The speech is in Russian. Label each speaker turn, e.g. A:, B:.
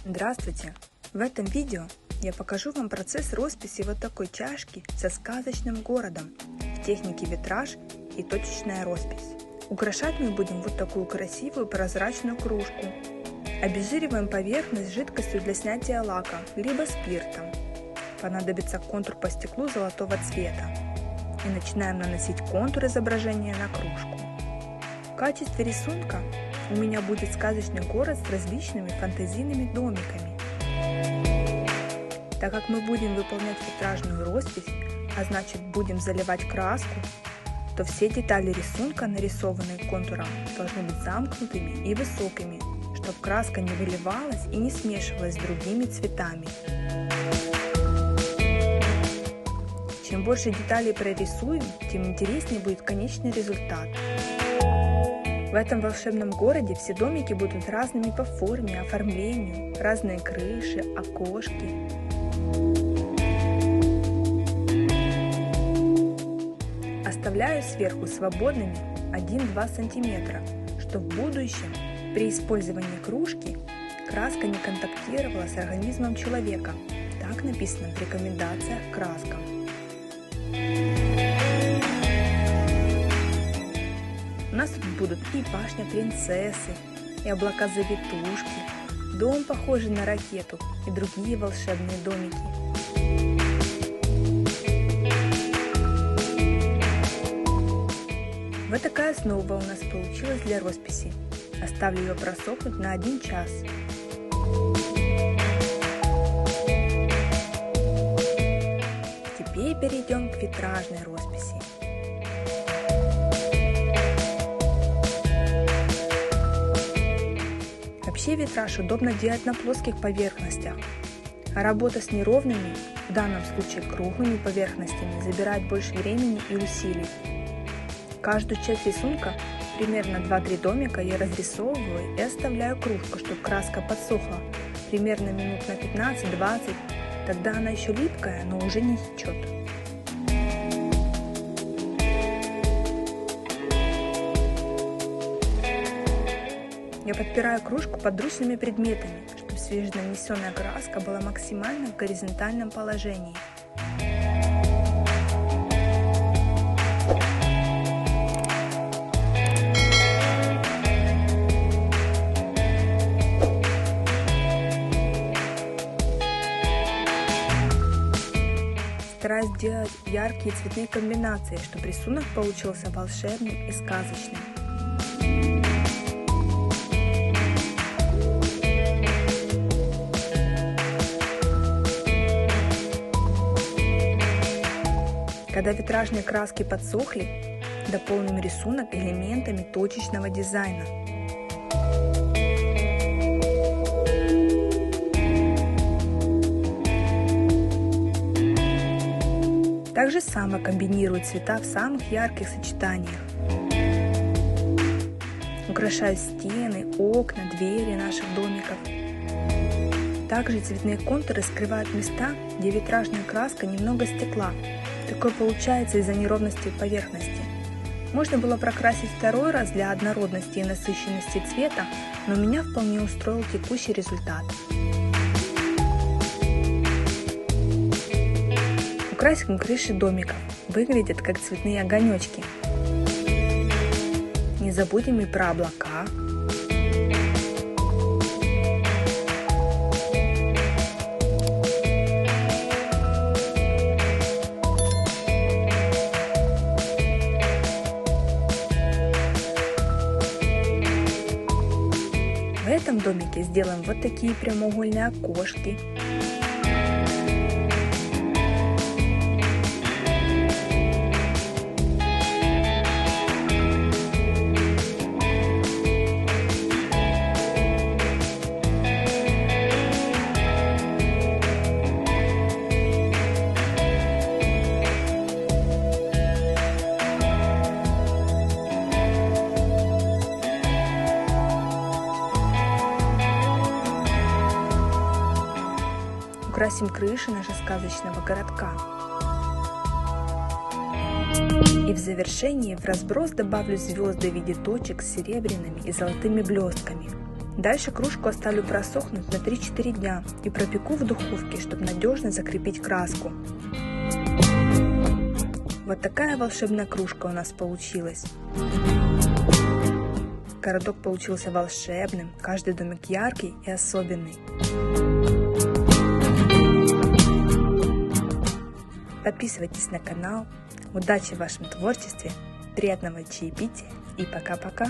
A: Здравствуйте! В этом видео я покажу вам процесс росписи вот такой чашки со сказочным городом в технике витраж и точечная роспись. Украшать мы будем вот такую красивую прозрачную кружку. Обезжириваем поверхность жидкостью для снятия лака, либо спиртом. Понадобится контур по стеклу золотого цвета. И начинаем наносить контур изображения на кружку. В качестве рисунка у меня будет сказочный город с различными фантазийными домиками. Так как мы будем выполнять витражную роспись, а значит будем заливать краску, то все детали рисунка, нарисованные контуром, должны быть замкнутыми и высокими, чтобы краска не выливалась и не смешивалась с другими цветами. Чем больше деталей прорисуем, тем интереснее будет конечный результат. В этом волшебном городе все домики будут разными по форме, оформлению, разные крыши, окошки. Оставляю сверху свободными 1-2 см, чтобы в будущем при использовании кружки краска не контактировала с организмом человека. Так написано в рекомендациях к краскам. У нас тут будут и башня принцессы, и облака-завитушки, дом, похожий на ракету, и другие волшебные домики. Вот такая основа у нас получилась для росписи. Оставлю ее просохнуть на 1 час. Теперь перейдем к витражной росписи. Вообще витраж удобно делать на плоских поверхностях, а работа с неровными, в данном случае круглыми поверхностями, забирает больше времени и усилий. Каждую часть рисунка, примерно 2-3 домика, я разрисовываю и оставляю кружку, чтобы краска подсохла примерно минут на 15-20, тогда она еще липкая, но уже не течет. Я подпираю кружку подручными предметами, чтобы свеженанесенная краска была максимально в горизонтальном положении. Стараюсь делать яркие цветные комбинации, чтобы рисунок получился волшебным и сказочным. Когда витражные краски подсохли, дополним рисунок элементами точечного дизайна. Так же само комбинирую цвета в самых ярких сочетаниях. Украшаю стены, окна, двери наших домиков. Также цветные контуры скрывают места, где витражная краска немного стекла. Такое получается из-за неровности поверхности. Можно было прокрасить 2-й раз для однородности и насыщенности цвета, но меня вполне устроил текущий результат. Украсим крыши домиков. Выглядят как цветные огонечки. Не забудем и про облака. В этом домике сделаем вот такие прямоугольные окошки. Украсим крыши нашего сказочного городка. И в завершении в разброс добавлю звезды в виде точек с серебряными и золотыми блестками. Дальше кружку оставлю просохнуть на 3-4 дня и пропеку в духовке, чтобы надежно закрепить краску. Вот такая волшебная кружка у нас получилась. Городок получился волшебным, каждый домик яркий и особенный. Подписывайтесь на канал. Удачи в вашем творчестве, приятного чаепития и пока-пока!